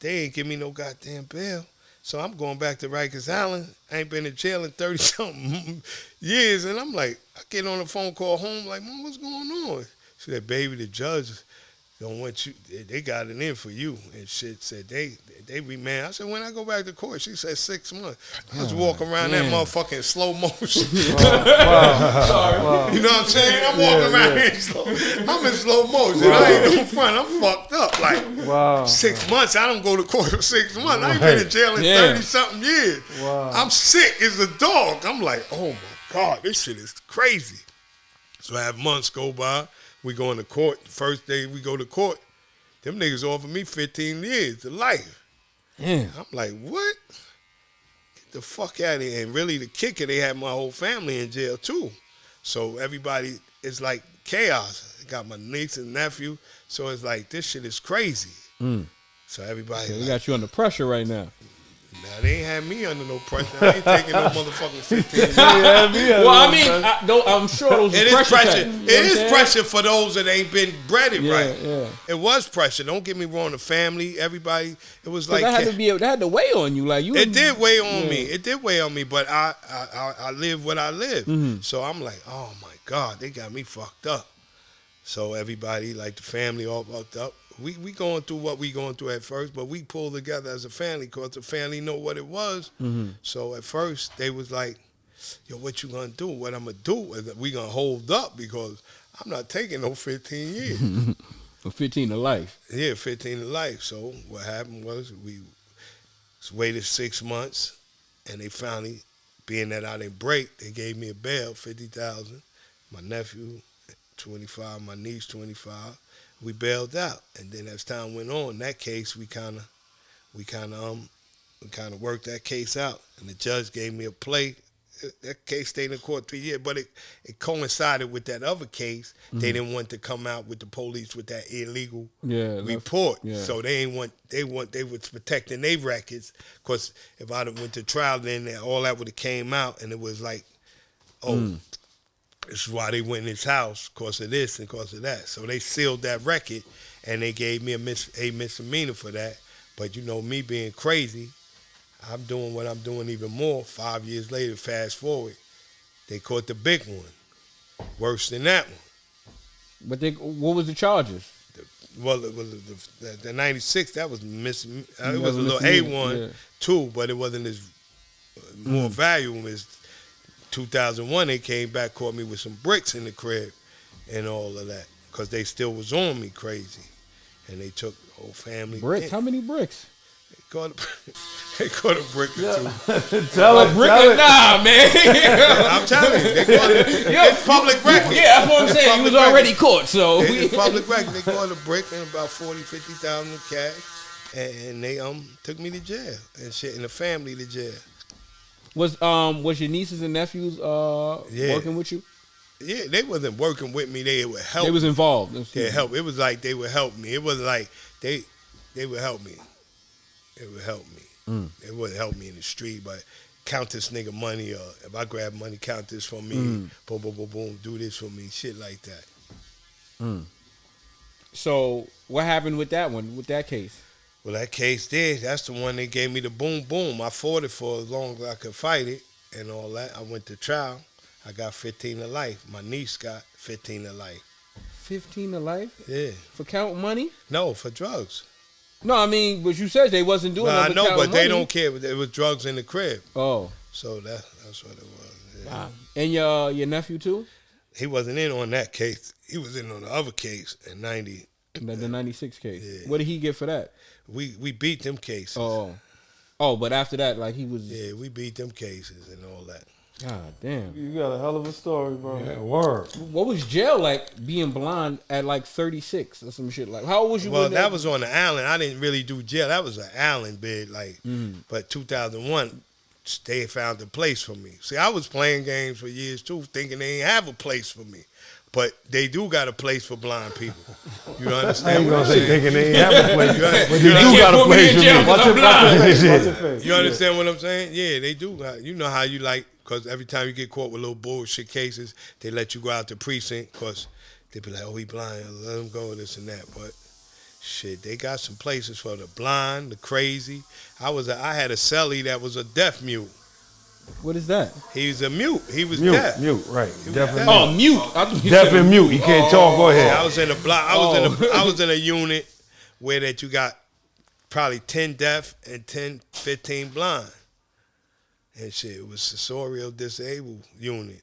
They ain't give me no goddamn bail. So I'm going back to Rikers Island. I ain't been in jail in 30-something years. And I'm like, I get on a phone call home, like, Mom, what's going on? She said, baby, the judge don't want you, they got it in for you. And shit said, they remand. I said, when I go back to court? She said 6 months. I was walking around that motherfucker in slow motion. Sorry. You know what I'm saying? I'm walking around here in slow. I'm in slow motion. I ain't no front. I'm fucked up. Like 6 months. I don't go to court for 6 months. I ain't been in jail in 30-something years. Wow. I'm sick as a dog. I'm like, oh my God, this shit is crazy. So I have months go by. We go into court. The first day we go to court, them niggas offer me 15 years to life. Yeah. I'm like, what? Get the fuck out of here. And really the kicker, they had my whole family in jail too. So everybody, it's like chaos. I got my niece and nephew. So it's like, this shit is crazy. So everybody. So they got you under pressure right now. Nah, they ain't had me under no pressure. I ain't taking no motherfucking 15 years. Well, I mean, I'm sure those it is pressure. It is pressure for those that ain't been breaded right. Yeah. It was pressure. Don't get me wrong. The family, everybody. It was like that had to weigh on you. Like you. It did weigh on me. It did weigh on me. But I live what I live. Mm-hmm. So I'm like, oh my God, they got me fucked up. So everybody, like the family, all fucked up. We going through what we going through at first, but we pulled together as a family because the family know what it was. Mm-hmm. So at first, they was like, yo, what you gonna do? What I'm gonna do is we gonna hold up because I'm not taking no 15 years. 15 to life. Yeah, 15 to life. So what happened was we waited 6 months, and they finally, being that I didn't break, they gave me a bail, $50,000. My nephew, 25, my niece, 25. We bailed out, and then as time went on, that case we kind of worked that case out, and the judge gave me a play. That case stayed in court 3 years, but it coincided with that other case. Mm-hmm. They didn't want to come out with the police with that illegal report, so they was protecting their records. Because if I'd have went to trial, then all that would have came out, and it was like, this is why they went in his house, because of this and because of that. So they sealed that record, and they gave me a misdemeanor for that. But you know, me being crazy, I'm doing what I'm doing even more. 5 years later, fast forward, they caught the big one, worse than that one. But what was the charges? It was the 96. That was it was a little A1 too, but it wasn't as more valuable as 2001, they came back, caught me with some bricks in the crib and all of that because they still was on me crazy. And they took the whole family. Bricks? How many bricks? They caught a brick or two. Tell it. Nah, man. I'm telling you, they caught it. It's public record. Yeah, that's what I'm saying. He was already caught, so. It's public record. They caught a brick and about 40, 50,000 in cash. And they took me to jail and shit, and the family to jail. Was your nieces and nephews working with you? Yeah, they wasn't working with me. They would help. They was involved. They help. It was like they would help me. It wasn't like they would help me. It would help me. It wouldn't help me in the street, but count this nigga money, or if I grab money, count this for me. Boom, boom, boom, boom, do this for me. Shit like that. So what happened with that one? With that case? Well, that case there, that's the one they gave me the boom, boom. I fought it for as long as I could fight it and all that. I went to trial. I got 15 to life. My niece got 15 to life. 15 to life? Yeah. For counting money? No, for drugs. No, I mean, but you said they wasn't doing that. I know, but they don't care. There was drugs in the crib. Oh. So that's what it was. Yeah. Wow. And your nephew too? He wasn't in on that case. He was in on the other case in 90. The 96 case. Yeah. What did he get for that? We beat them cases. Oh, but after that, like he was. Yeah, we beat them cases and all that. God damn. You got a hell of a story, bro. Yeah, word. What was jail like being blind at like 36 or some shit like? How old was you? Well, that was on the island. I didn't really do jail. That was an island bid, like. But 2001, they found a place for me. See, I was playing games for years too, thinking they ain't have a place for me. But they do got a place for blind people. You understand? I ain't what gonna I'm say saying? thinking they ain't have a place, but You they do got a place for me. Watch your face. You understand what I'm saying? Yeah, they do. You know how you like, because every time you get caught with little bullshit cases, they let you go out the precinct because they be like, oh, he blind, let him go, this and that. But shit, they got some places for the blind, the crazy. I had a cellie that was a deaf mute. What is that? He was a mute. He was Mute, deaf. mute, right. Deaf and deaf. Oh, mute. I thought you Deaf said- and mute. He can't talk. Go ahead. I was in a block. I was in a unit where that you got probably 10 deaf and 10, 15 blind. And shit, it was sensorial disabled unit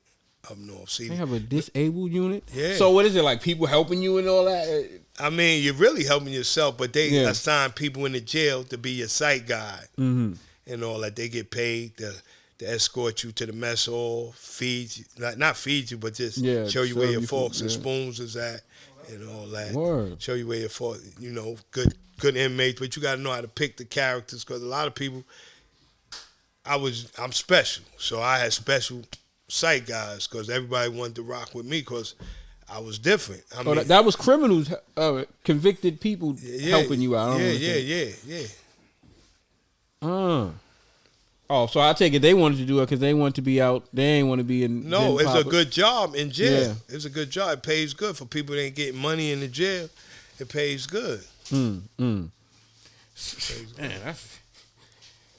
up north. See, They have a disabled unit? Yeah. So what is it, like people helping you and all that? I mean, you're really helping yourself, but they Yeah. assign people in the jail to be your sight guide and all that. They get paid to escort you to the mess hall, feed you, not feed you, but just show you where serve your you forks food, and yeah. spoons is at and all that. Word. Show you where your fork, good inmates, but you got to know how to pick the characters because a lot of people, I'm special, so I had special sight guys because everybody wanted to rock with me because I was different. I mean, That was criminals, convicted people helping you out. Yeah. Oh, so I take it they wanted to do it because they want to be out. They ain't want to be in. No, it's a Papa. good job in jail. Yeah. It's a good job. It pays good for people that ain't getting money in the jail. It pays good. Man,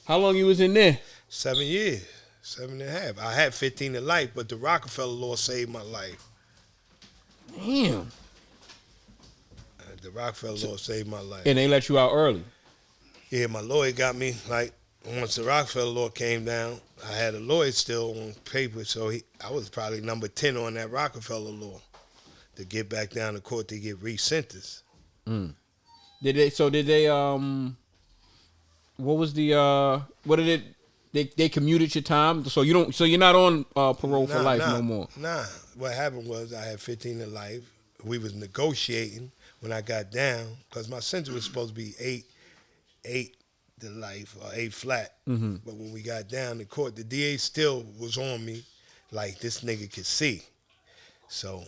how long you was in there? 7 years, 7.5. I had 15 to life, but the Rockefeller law saved my life. Damn. The Rockefeller law saved my life. And they let you out early. Yeah, my lawyer got me, like, once the Rockefeller law came down, I had a lawyer still on paper, so I was probably number 10 on that Rockefeller law to get back down to court to get resentenced. Did they what was the what did it they commuted your time so you're not on parole for life no more. Nah. What happened was I had 15 to life. We was negotiating when I got down because my sentence was supposed to be 8 to life or 8 flat. But when we got down to court, the DA still was on me like this nigga could see. So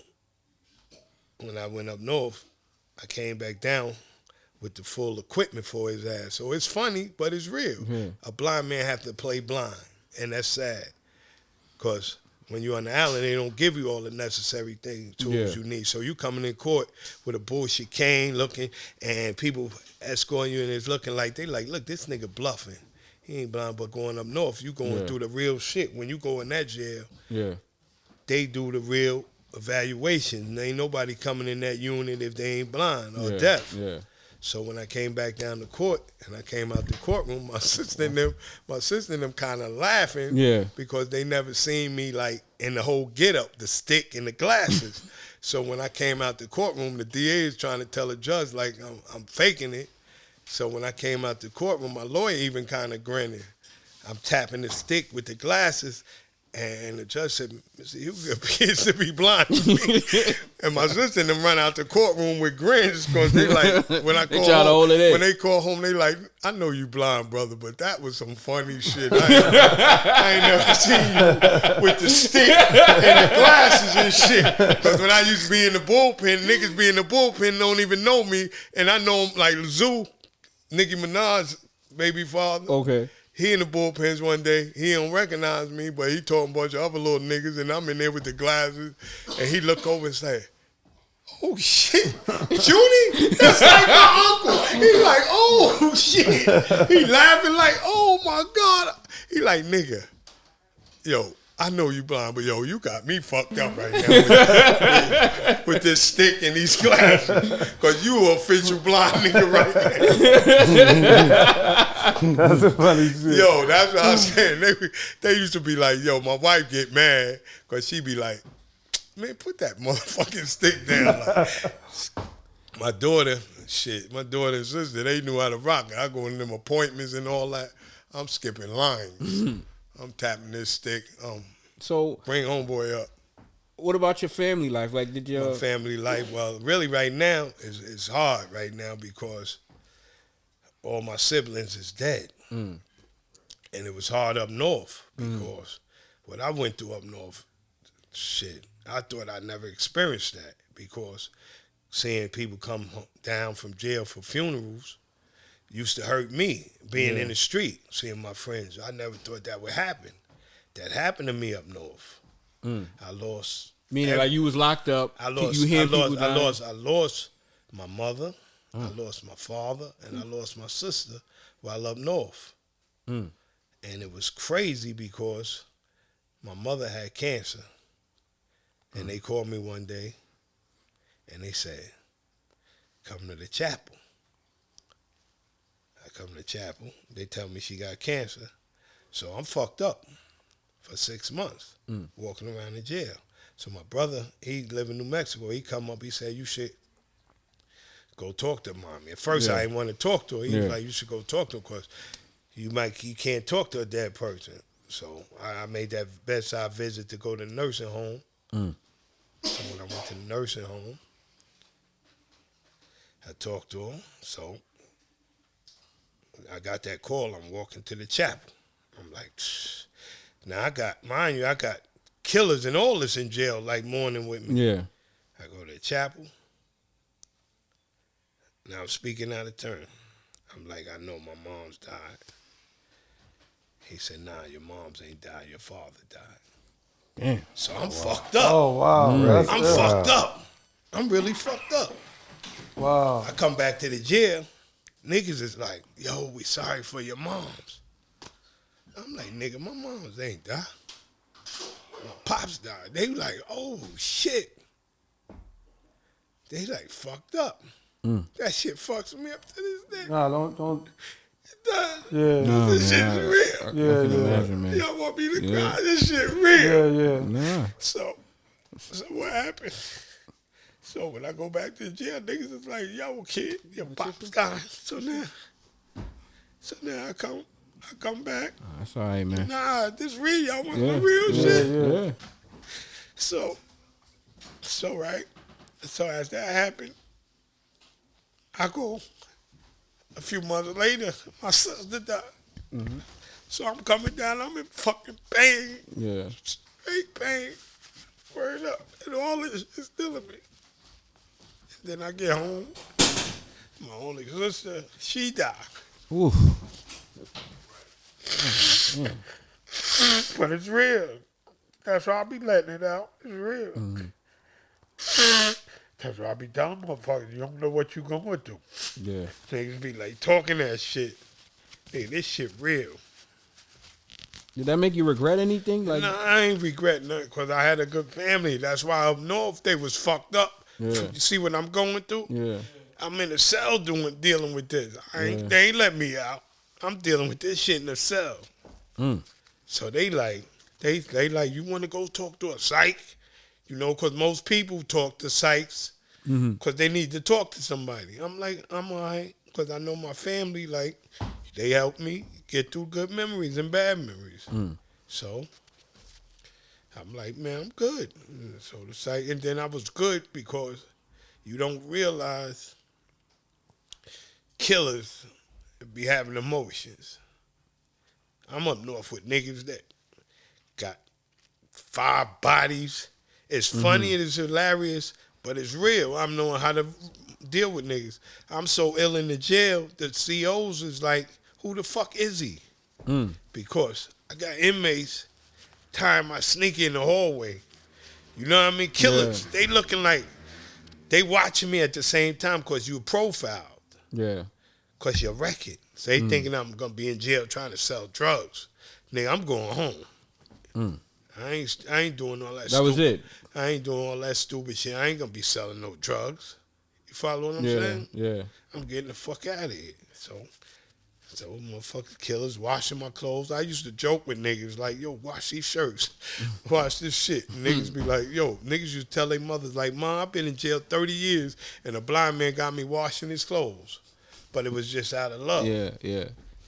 when I went up north, I came back down with the full equipment for his ass. So it's funny, but it's real. A blind man have to play blind, and that's sad. Because when you're on the island, they don't give you all the necessary tools you need. So you coming in court with a bullshit cane looking, and people escorting you, and it's looking like, they like, look, this nigga bluffing. He ain't blind, but going up north, you going through the real shit. When you go in that jail, they do the real evaluation. There ain't nobody coming in that unit if they ain't blind or deaf. So when I came back down to court and I came out the courtroom, my sister and them kind of laughing because they never seen me like in the whole get up, the stick and the glasses. So when I came out the courtroom, the DA is trying to tell the judge like I'm faking it. So when I came out the courtroom, my lawyer even kind of grinning. I'm tapping the stick with the glasses, and the judge said, "Mr. Hugo appears to be blind to me." And my sister and them run out the courtroom with grins because they like, when I call home, when they call home, they like, "I know you blind, brother, but that was some funny shit. I ain't never seen you with the stick and the glasses and shit." Because when I used to be in the bullpen, niggas be in the bullpen don't even know me, and I know them like Zoo, Nicki Minaj's baby father. Okay. He in the bullpens one day. He don't recognize me, but he told a bunch of other little niggas, and I'm in there with the glasses, and he look over and say, "Oh shit, Junie, that's like my uncle." He like, "Oh shit." He laughing like, "Oh my God." He like, "Nigga, yo, I know you blind, but yo, you got me fucked up right now with this stick and these glasses, cause you an official blind nigga right now." That's a funny shit. Yo, that's what I was saying. They used to be like, yo, my wife get mad because she be like, "Man, put that motherfucking stick down." Like, my daughter and sister, they knew how to rock it. I go in them appointments and all that. I'm skipping lines. I'm tapping this stick. So bring homeboy up. What about your family life? Like, did your My family life? Well, really, right now it's hard right now because all my siblings is dead, and it was hard up north because what I went through up north, shit, I thought I'd never experienced that because seeing people come down from jail for funerals used to hurt me. Being in the street, seeing my friends, I never thought that would happen. That happened to me up north. I lost. Meaning, like you was locked up. I lost my mother. I lost my father, and I lost my sister while up north. And it was crazy because my mother had cancer. And they called me one day, and they said, "Come to the chapel." I come to the chapel. They tell me she got cancer. So I'm fucked up for 6 months, walking around in jail. So my brother, he live in New Mexico. He come up, he said, "You should go talk to mommy." At first, I didn't want to talk to her. He was like, "You should go talk to her because you can't talk to a dead person." So I made that bedside visit to go to the nursing home. So when I went to the nursing home, I talked to her. So I got that call. I'm walking to the chapel. I'm like, Psh. Now I got killers and all this in jail like mourning with me. Yeah. I go to the chapel. Now I'm speaking out of turn. I'm like, "I know my mom's died." He said, "Nah, your mom's ain't died. Your father died." Damn. So I'm fucked up. Oh, wow. I'm fucked up. I'm really fucked up. Wow. I come back to the jail. Niggas is like, "Yo, we sorry for your moms." I'm like, "Nigga, my moms ain't died. My pops died." They like, "Oh, shit." They like fucked up. That shit fucks me up to this day. Nah, don't. It does. Yeah. This shit's real. I can imagine, man. Y'all want me to cry? This shit real. Yeah. Nah. So what happened? So when I go back to the jail, niggas is like, "Yo, kid, your pop's gone." So now I come back. That's all right, man. Nah, this real. Y'all want my real shit. Yeah. So right. So as that happened, I go. A few months later, my sister died. So I'm coming down. I'm in fucking pain. Yeah. Straight pain. Word up. And all this is still in me. And then I get home. My only sister, she died. Oof. But it's real. That's why I be letting it out. It's real. That's why I be telling motherfuckers, you don't know what you going through. Yeah. Niggas be like talking that shit. Hey, this shit real. Did that make you regret anything? Like, Nah, I ain't regret nothing because I had a good family. That's why up north they was fucked up. Yeah. You see what I'm going through? yeah. I'm in a cell dealing with this. They ain't let me out. I'm dealing with this shit in the cell. So they like, you want to go talk to a psych? You know, because most people talk to psychs because they need to talk to somebody. I'm like, I'm all right. because I know my family, like, they helped me get through good memories and bad memories. So I'm like, man, I'm good. So the site, and then I was good because you don't realize killers be having emotions. I'm up north with niggas that got 5 bodies. It's funny and it's hilarious, but it's real. I'm knowing how to deal with niggas. I'm so ill in the jail that COs is like, who the fuck is he? Because I got inmates time I sneak in the hallway. You know what I mean? Killers. They looking like they watching me at the same time because you profiled. Yeah. Because you're record. So they thinking I'm going to be in jail trying to sell drugs. Nigga, I'm going home. I ain't doing all that That was it. I ain't doing all that stupid shit. I ain't going to be selling no drugs. You follow what I'm saying? Yeah. I'm getting the fuck out of here. So motherfucking killers washing my clothes. I used to joke with niggas like, yo, wash these shirts. Wash this shit. And niggas be like, yo, niggas used to tell their mothers like, Mom, I've been in jail 30 years and a blind man got me washing his clothes. But it was just out of love. Yeah.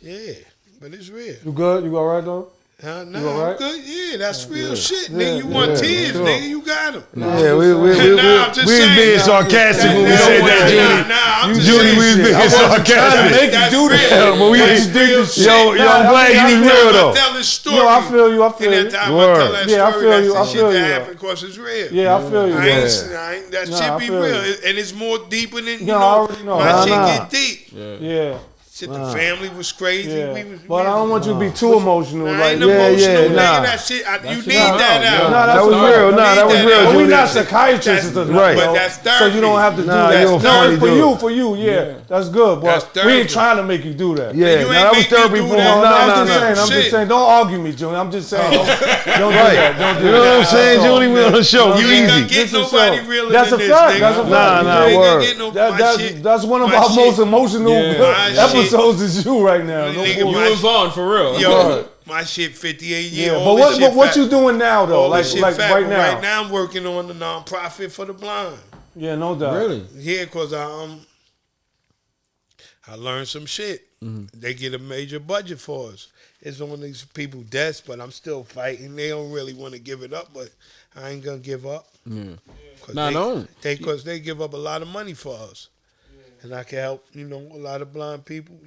Yeah, but it's real. You good? You all right, though? Nah, You all right? I'm good. Yeah, that's real shit. Yeah, Nigga, you want tears, sure. nigga, you got them. Yeah, we I'm just was saying. being sarcastic when we said that, Junie. I'm just Junie, we was saying. being sarcastic. That's real. But we, That's real shit. yo, I'm glad you was real though. I tell this story. Yo, I feel you. And that time Word. I tell that Yeah, I story, feel that's you. the I shit feel that you. happened because it's real. Yeah, I feel you. That Nah, shit I be feel real. you. And it's more deeper than, you No, I know, already know. my shit Nah. get deep. Yeah. Shit, the family was crazy. Yeah. We was, But I don't want you to be too emotional. I Like, ain't emotional, nigga. nah. That shit, you shit need out. that out. Nah, That was real. Nah, that was real. But we Junie. not psychiatrists. That's- and right. But that's therapy. So you don't have to do Nah, that. you're funny, For dude. you, yeah. That's good. That's But we ain't therapy. trying to make you do that. Yeah, You nah, ain't that was make me therapy do for that. him. I'm Nah, just Shit. saying. Don't argue me, Junior. I'm just saying. Don't do Right. that. Don't do You know what I'm saying, That's all. Junie? We on the show. You We ain't gonna easy. get This is nobody so- realer That's than a this, fact. nigga. That's a fact. Nah, You ain't word. gonna get no my shit. That's one of my our shit. most emotional My shit. episodes is you right now. No Nigga, bullshit. my You and Vaughn, for real. Yo, my shit 58 years. Yeah, all but this shit what fat. you doing now though? All Like this shit like fat, right but now? Right now I'm working on the nonprofit for the blind. Yeah, no doubt. Really? Yeah, cause I learned some shit. They get a major budget for us. It's on these people desk, but I'm still fighting. They don't really want to give it up, but I ain't gonna give up. Yeah. Cause Nah, no. Because they give up a lot of money for us. And I can help, a lot of blind people,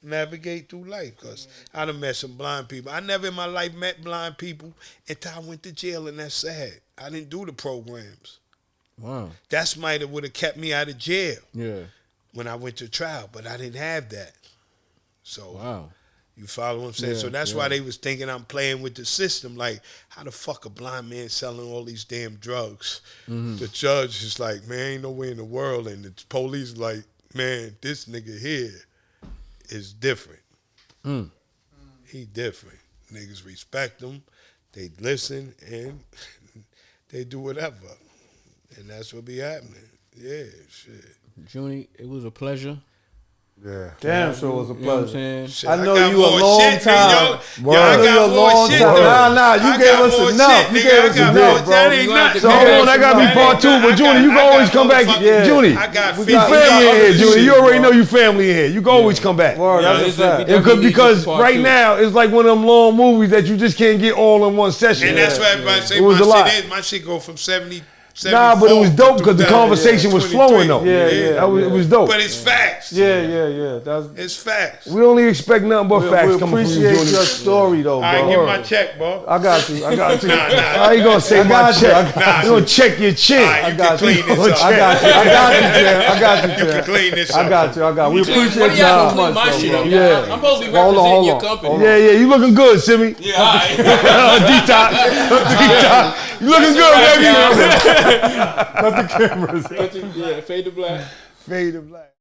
navigate through life. Because I done met some blind people. I never in my life met blind people until I went to jail, and that's sad. I didn't do the programs. Wow. That's might have would have kept me out of jail Yeah. when I went to trial, but I didn't have that. So Wow. you follow what I'm saying? Yeah, So that's yeah. why they was thinking I'm playing with the system. Like, how the fuck a blind man selling all these damn drugs? The judge is like, man, ain't no way in the world. And the police is like, man, this nigga here is different. He different. Niggas respect him. They listen and they do whatever. And that's what be happening. Yeah, shit. Junie, it was a pleasure. Yeah. Damn sure it was a You know what I'm pleasure. saying? Shit, I know got you a more long shit, time. nigga. Y'all I know you got a more long shit, time. though. Nah, you I gave got us more enough. shit, You nigga. gave us I got enough, more- bro. that ain't nothing. So hold on, I gotta be That part ain't two. But nothing. Junie, you can always come back. motherfucking- Junie, I got you 50 family in here, other Junie. shit, You already bro. know you family in here. You can always come back. Word, Yeah, that's a this- fact. we definitely need Because this part right two. now it's like one of them long movies that you just can't get all in one session. And that's why everybody say It was a my lot. shit is. My shit go from 70. Nah, but it was dope because the conversation was flowing though. Yeah. It was dope. But it's facts. Yeah. That's It's facts. We only expect nothing but facts we coming from you, appreciate your Junie. story though, I bro. give my check, bro. I got you. How you gonna say I my got you. check? Nah, You gonna check your chin? Alright, you can clean this up. I got you, Jam. You can clean this up. I got you. We What appreciate do you y'all so clean much, my though, shit bro. up? Yeah. I'm supposed to be Hold on, representing hold your on. company. Yeah, you looking good, Simi. Yeah, all right. Detox. You looking good, baby. Cut the cameras. Yeah, fade to black. Fade to black.